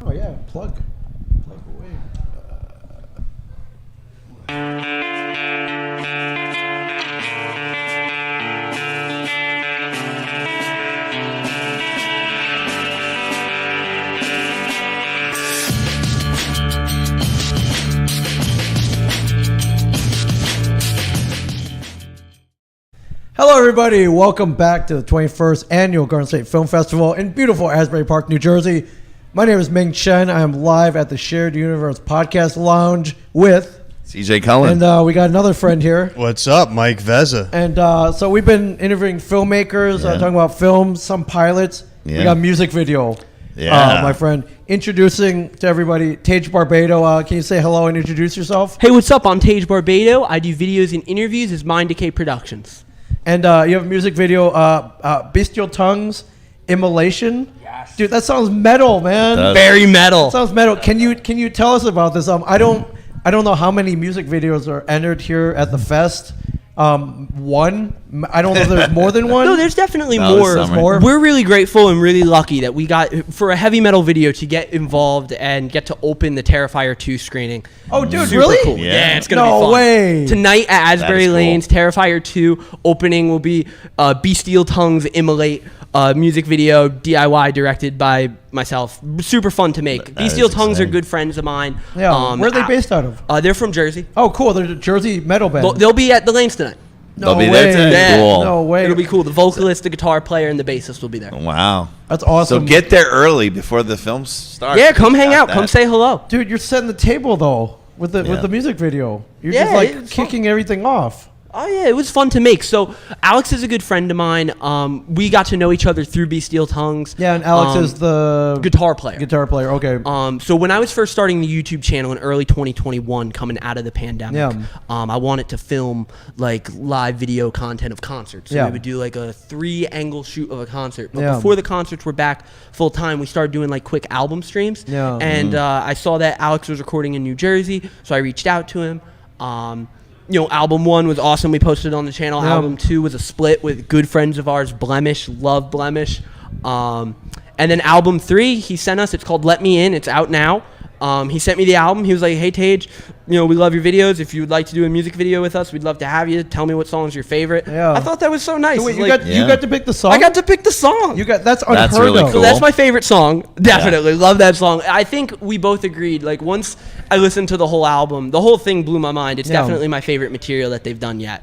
Oh yeah, plug away. Hello everybody, welcome back to the 21st Annual Garden State Film Festival in beautiful Asbury Park, New Jersey. My name is Ming Chen. I am live at the Shared Universe Podcast Lounge with CJ Cullen. And we got another friend here. What's up, Mike Veza? And so we've been interviewing filmmakers, talking about films, some pilots. Yeah. We got music video. Yeah. My friend. Introducing to everybody, Tage Barbato. Can you say hello and introduce yourself? Hey, what's up? I'm Tage Barbato. I do videos and interviews as Mind Decay Productions. And you have a music video, Bestial Tongues, Immolation. Yes. Dude, that sounds metal, man. Very metal. That sounds metal. Can you tell us about this? I don't know how many music videos are entered here at the fest. One. I don't know if there's more than one. No, there's definitely No, more. there's more. We're really grateful and really lucky that we got, for a heavy metal video, to get involved and get to open the Terrifier 2 screening. Oh, dude, Super really? cool. Yeah. Yeah, it's going to be No fun. way. Tonight at Asbury cool. Lanes, Terrifier 2 opening will be Bestial Tongues Immolate music video, DIY, directed by myself. Super fun to make. That Bestial is Tongues are exciting. good friends of mine. Yeah. Where are they based out of? They're from Jersey. Oh, cool. They're a Jersey metal band. They'll be at the Lanes tonight. They'll be there tonight? Yeah. Cool. No way. It'll be cool. The vocalist, the guitar player, and the bassist will be there. Wow. That's awesome. So get there early before the film starts. Yeah, come hang Got out. that. Come say hello. Dude, you're setting the table though with the music video. You're Yeah, just like it's fun. kicking everything off. Oh, yeah, it was fun to make. So Alex is a good friend of mine. We got to know each other through Bestial Tongues. Yeah, and Alex is the guitar player. Guitar player. Okay. So when I was first starting the YouTube channel in early 2021, coming out of the pandemic, Yeah. I wanted to film like live video content of concerts. So Yeah. we would do like a 3-angle shoot of a concert. But Yeah. before the concerts were back full time, we started doing like quick album streams. Yeah. And I saw that Alex was recording in New Jersey, so I reached out to him. Album 1 was awesome. We posted it on the channel. Yeah. Album 2 was a split with good friends of ours, Blemish. Love Blemish. And then album 3, he sent us. It's called Let Me In. It's out now. He sent me the album. He was like, hey, Tage, we love your videos. If you would like to do a music video with us, we'd love to have you. Tell me what song's your favorite. Yeah. I thought that was so nice. So wait, It's you like, got to pick the song. I got to pick the song. That's unheard really of. So cool. that's my favorite song. Definitely. Love that song. I think we both agreed. Like, once I listened to the whole album, the whole thing blew my mind. It's definitely my favorite material that they've done yet.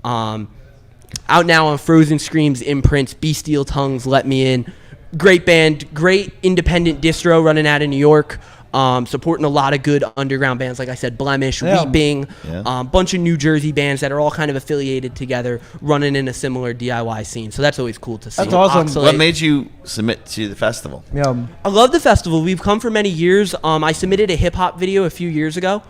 Out now on Frozen Screams imprints, Bestial Tongues, Let Me In. Great band, great independent distro running out of New York. Supporting a lot of good underground bands, like I said, Blemish, Weeping, bunch of New Jersey bands that are all kind of affiliated together, running in a similar DIY scene. So that's always cool to see. That's awesome. Oxalate. What made you submit to the festival? Yeah. I love the festival. We've come for many years. I submitted a hip hop video a few years ago.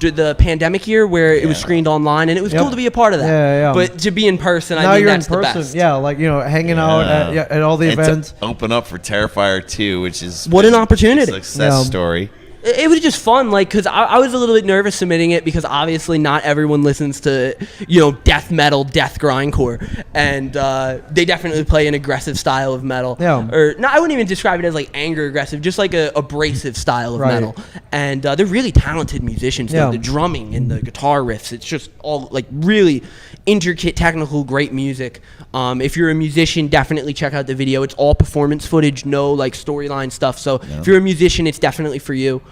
Did the pandemic year where it was screened online, and it was cool to be a part of that. Yeah. But to be in person, Now I think you're that's in person. the best. Yeah, like hanging out at all the And to events. open up for Terrifier 2, which is What an opportunity. a success story. It was just fun, like, because I was a little bit nervous submitting it because obviously not everyone listens to, death metal, death grindcore, and they definitely play an aggressive style of metal. Yeah. Or no, I wouldn't even describe it as like anger aggressive, just like a abrasive style of Right. metal. And they're really talented musicians. Yeah. The drumming and the guitar riffs, it's just all like really intricate, technical, great music. If you're a musician, definitely check out the video. It's all performance footage, no like storyline stuff. So if you're a musician, it's definitely for you.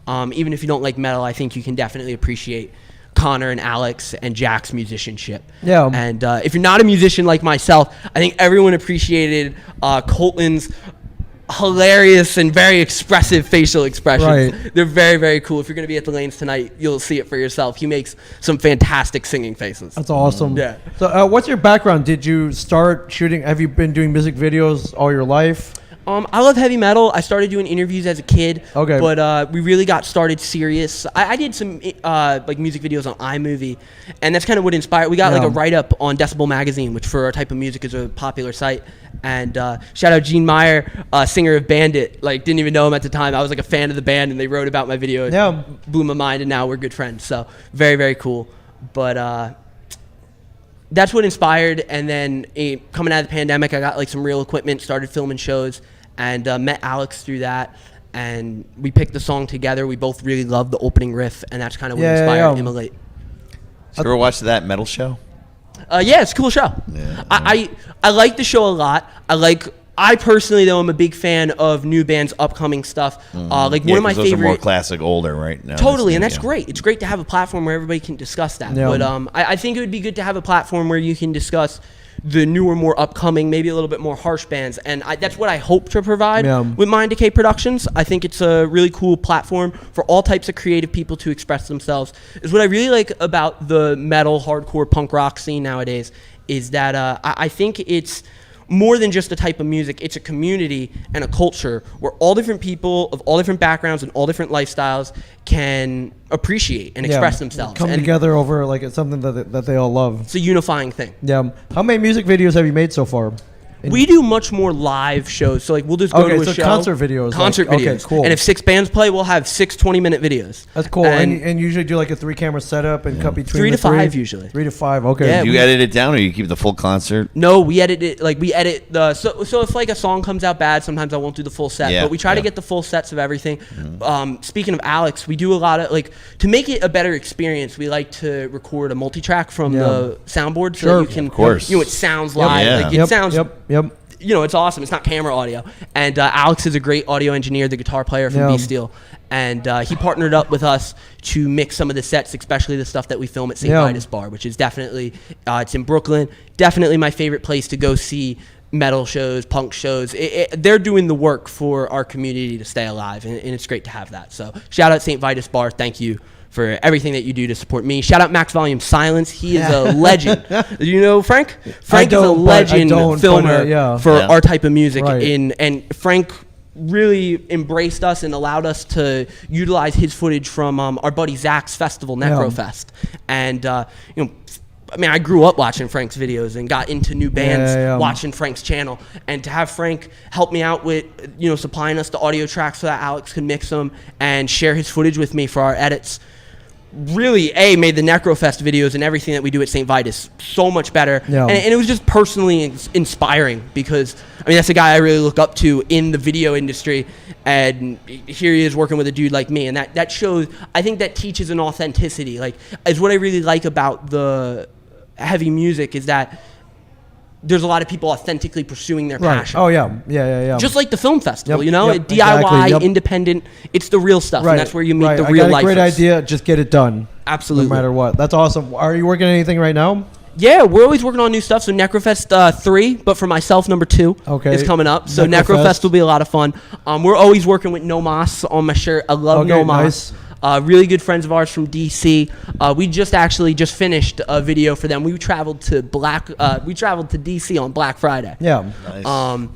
Even if you don't like metal, I think you can definitely appreciate Connor and Alex and Jack's musicianship. Yeah. And if you're not a musician like myself, I think everyone appreciated Colton's hilarious and very expressive facial expressions. Right. They're very, very cool. If you're going to be at the Lanes tonight, you'll see it for yourself. He makes some fantastic singing faces. That's awesome. Yeah. So, what's your background? Did you start shooting? Have you been doing music videos all your life? I love heavy metal. I started doing interviews as a kid. Okay. But we really got started serious. I did some like music videos on iMovie, and that's kind of what inspired. We got like a write-up on Decibel Magazine, which for our type of music is a popular site. And shout out Gene Meyer, singer of Bandit. Like, didn't even know him at the time. I was like a fan of the band, and they wrote about my video. It Yeah. blew my mind, and now we're good friends. So very, very cool. But that's what inspired. And then coming out of the pandemic, I got like some real equipment, started filming shows, and met Alex through that. and we picked the song together. We both really loved the opening riff, and that's kind of what inspired Immolate. So you ever watched that metal show? Yeah, it's a cool show. Yeah. I like the show a lot. I personally, though, am a big fan of new bands' upcoming stuff. Like one of my those favorite. are more classic, older, right? Now Totally, and that's great. It's great to have a platform where everybody can discuss that. Yeah. But I think it would be good to have a platform where you can discuss the newer, more upcoming, maybe a little bit more harsh bands. And that's what I hope to provide with Mind Decay Productions. I think it's a really cool platform for all types of creative people to express themselves. Is what I really like about the metal, hardcore, punk rock scene nowadays is that I think it's more than just a type of music. It's a community and a culture where all different people of all different backgrounds and all different lifestyles can appreciate and express themselves. Come together over like it's something that they all love. It's a unifying thing. Yeah. How many music videos have you made so far? We do much more live shows. So like we'll just go to a show. Concert videos. Concert videos. Okay, cool. And if 6 bands play, we'll have 6 20-minute videos. That's cool. And usually do like a 3-camera setup and cut between 3 to the 5 usually. 3 to 5. Okay. Yeah, Do you edit it down, or you keep the full concert? No, we edit it. Like we edit the so if like a song comes out bad, sometimes I won't do the full set. Yeah, but we try to get the full sets of everything. Speaking of Alex, we do a lot of like to make it a better experience. We like to record a multi-track from the soundboard so that you can, of course. it sounds live. Yeah. Like it sounds. Yep. It's awesome. It's not camera audio. And Alex is a great audio engineer, the guitar player from Bestial. And he partnered up with us to mix some of the sets, especially the stuff that we film at St. Vitus Bar, which is definitely, it's in Brooklyn, definitely my favorite place to go see metal shows, punk shows. They're doing the work for our community to stay alive, and it's great to have that. So shout out St. Vitus Bar. Thank you for everything that you do to support me. Shout out Max Volume Silence. He is a legend. Do you know Frank? Frank is a legend filmer for our type of music. Right. And Frank really embraced us and allowed us to utilize his footage from our buddy Zach's festival, Necrofest. And, I grew up watching Frank's videos and got into new bands watching Frank's channel. And to have Frank help me out with, supplying us the audio tracks so that Alex could mix them and share his footage with me for our edits, really made the Necrofest videos and everything that we do at St. Vitus so much better. And it was just personally inspiring because, that's a guy I really look up to in the video industry. And here he is working with a dude like me. And that shows, I think that teaches an authenticity. Like, is what I really like about the heavy music is that there's a lot of people authentically pursuing their passion. Oh, yeah. Just like the film festival, Yep, DIY, independent, it's the real stuff, and that's where you meet the real lifers. I got a great idea, just get it done. Absolutely. No matter what. That's awesome. Are you working on anything right now? Yeah, we're always working on new stuff. So Necrofest 3, but for myself, number 2 is coming up. So Necrofest will be a lot of fun. We're always working with No Mas on my shirt. I love No Mas. Nice. Really good friends of ours from DC. We just finished a video for them. We traveled to DC on Black Friday. Yeah. Nice.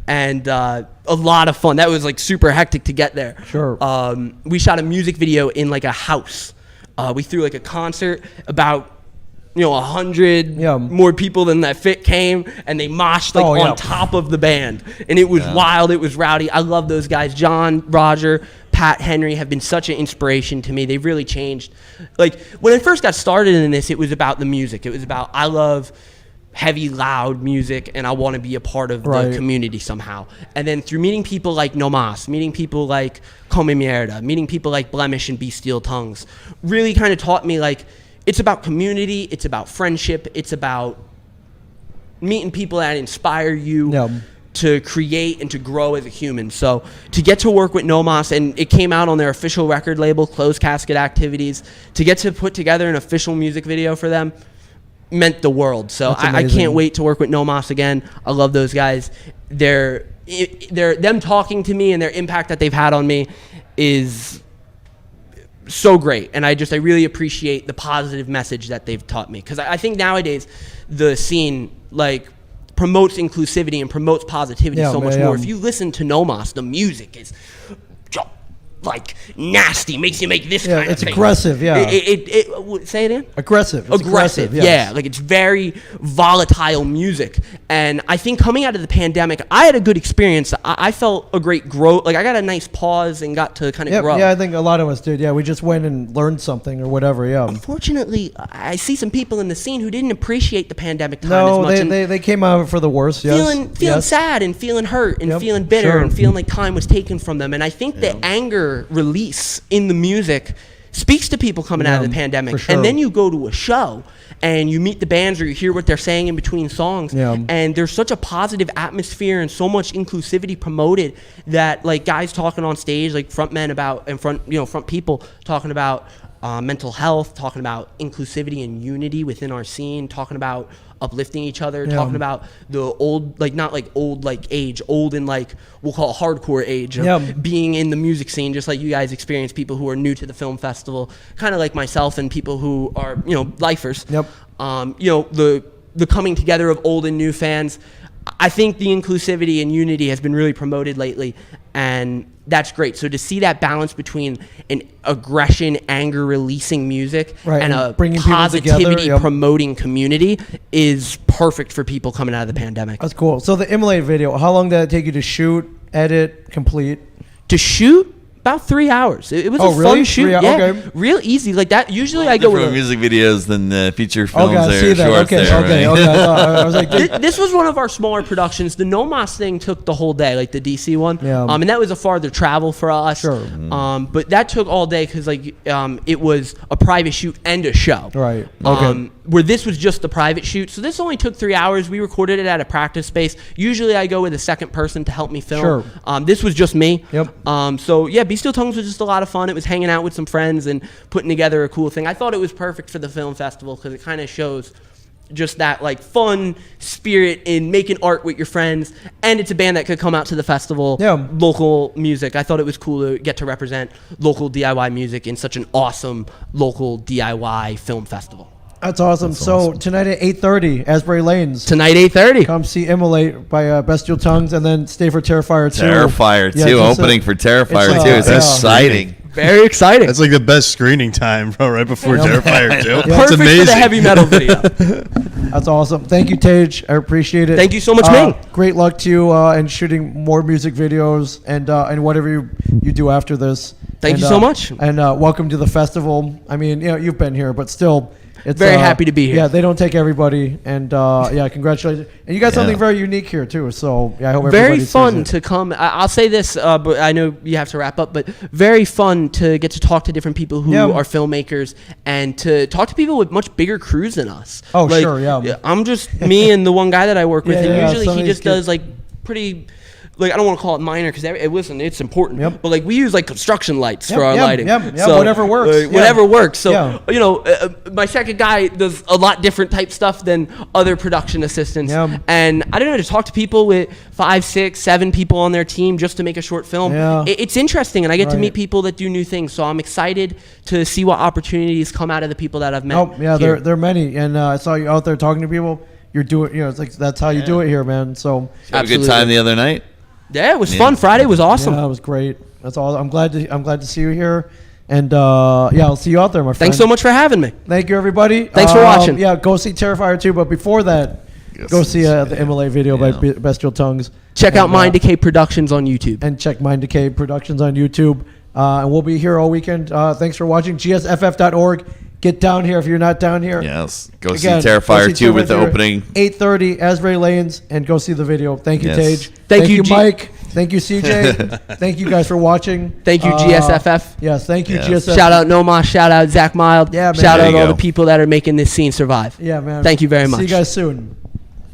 And a lot of fun. That was like super hectic to get there. Sure. We shot a music video in like a house. We threw like a concert about 100 more people than that fit came, and they moshed on top of the band, and it was wild. It was rowdy. I love those guys. John, Roger, Pat, Henry have been such an inspiration to me. They've really changed. Like when I first got started in this, it was about the music. It was about I love heavy, loud music, and I want to be a part of the community somehow. And then through meeting people like No Mas, meeting people like Come Mierda, meeting people like Blemish and Bestial Tongues, really kind of taught me like it's about community, it's about friendship, it's about meeting people that inspire you to create and to grow as a human. So to get to work with No Mas, and it came out on their official record label, Closed Casket Activities, to get to put together an official music video for them meant the world. So I can't wait to work with No Mas again. I love those guys. They're them talking to me and their impact that they've had on me is so great, and I really appreciate the positive message that they've taught me, because I think nowadays the scene like promotes inclusivity and promotes positivity so much more. If you listen to No Mas, the music is like nasty, makes you make this kind of thing. It's aggressive, Say it in? Aggressive. Aggressive, yeah. Like it's very volatile music, And I think coming out of the pandemic, I had a good experience. I felt a great growth. Like I got a nice pause and got to kind of grow. Yeah, I think a lot of us did. Yeah, we just went and learned something or whatever. Yeah. Unfortunately, I see some people in the scene who didn't appreciate the pandemic time No, as much. they came out for the worst. Yes. Feeling Yes. sad and feeling hurt and Yep, feeling bitter sure. and feeling like time was taken from them. And I think the anger release in the music speaks to people coming out of the pandemic. for sure. And then you go to a show and you meet the bands or you hear what they're saying in between songs. Yeah. And there's such a positive atmosphere and so much inclusivity promoted that like guys talking on stage, like front people talking about mental health, talking about inclusivity and unity within our scene, talking about uplifting each other, talking about the old, like not like old like age, old in like we'll call it hardcore age of being in the music scene, just like you guys experience, people who are new to the film festival, kind of like myself and people who are lifers. The coming together of old and new fans. I think the inclusivity and unity has been really promoted lately, and that's great. So to see that balance between an aggression, anger releasing music and a bringing people positivity together, promoting community is perfect for people coming out of the pandemic. That's cool. So the Immolate video, how long did it take you to shoot, edit, complete? To shoot? About 3 hours. It was a really? fun shoot. Yeah, okay. Real easy. Like that. Usually I go with music videos than the feature films. Okay, I see that. Shorts Okay. I was like, this was one of our smaller productions. The No Mas thing took the whole day, like the DC one. Yeah. And that was a farther travel for us. Sure. But that took all day because it was a private shoot and a show. Right. Okay. Where this was just the private shoot. So this only took 3 hours. We recorded it at a practice space. Usually I go with a second person to help me film. Sure. This was just me. Yep. So yeah, Bestial Tongues was just a lot of fun. It was hanging out with some friends and putting together a cool thing. I thought it was perfect for the film festival because it kind of shows just that like fun spirit in making art with your friends, and it's a band that could come out to the festival. Local music. I thought it was cool to get to represent local DIY music in such an awesome local DIY film festival. That's awesome. Tonight at 8:30, Asbury Lanes. Tonight 8:30. Come see Immolate by Bestial Tongues, and then stay for Terrifier 2. Terrifier 2, opening for Terrifier 2. It's exciting. Very exciting. That's like the best screening time, bro, right before Terrifier 2. It's Perfect amazing. for the heavy metal video. That's awesome. Thank you, Tage. I appreciate it. Thank you so much, Ming. Great luck to you in shooting more music videos and whatever you do after this. Thank you so much. And welcome to the festival. I mean, you've been here, but still. It's very happy to be here. Yeah, they don't take everybody, and congratulations. And you got something very unique here too. So I hope very everybody fun sees it. to come. I'll say this, but I know you have to wrap up. But very fun to get to talk to different people who are filmmakers and to talk to people with much bigger crews than us. Oh, sure, yeah. I'm just me and the one guy that I work with, and usually some he of just these does like pretty. Like, I don't want to call it minor because it's important. Yep. But like we use like construction lights for our lighting. So, whatever works. Whatever works. So my second guy does a lot different type stuff than other production assistants. And I don't know, to talk to people with 5, 6, 7 people on their team just to make a short film. It's interesting, and I get to meet people that do new things. So I'm excited to see what opportunities come out of the people that I've met. There are many, and I saw you out there talking to people. You're doing, it's like that's how you do it here, man. So had a good time the other night. Yeah, it was fun. Friday was awesome. Yeah, it was great. That's all. I'm glad to see you here, and I'll see you out there, my friend. Thanks so much for having me. Thank you, everybody. Thanks for watching. Yeah, go see Terrifier 2, but before that, go see the Immolate video by Bestial Tongues. Check out Mind Decay Productions on YouTube. And check Mind Decay Productions on YouTube. And we'll be here all weekend. Thanks for watching. GSFF.org. Get down here if you're not down here. Yes. Go see Terrifier 2 with the opening. 8:30, Asbury Lanes, and go see the video. Thank you, Tage. Thank you, Mike. Thank you, CJ. Thank you guys for watching. Thank you, GSFF. Yes, thank you, GSFF. Shout out Noma. Shout out Zach Mild. Yeah, man. Shout out all the people that are making this scene survive. Yeah, man. Thank you very much. See you guys soon.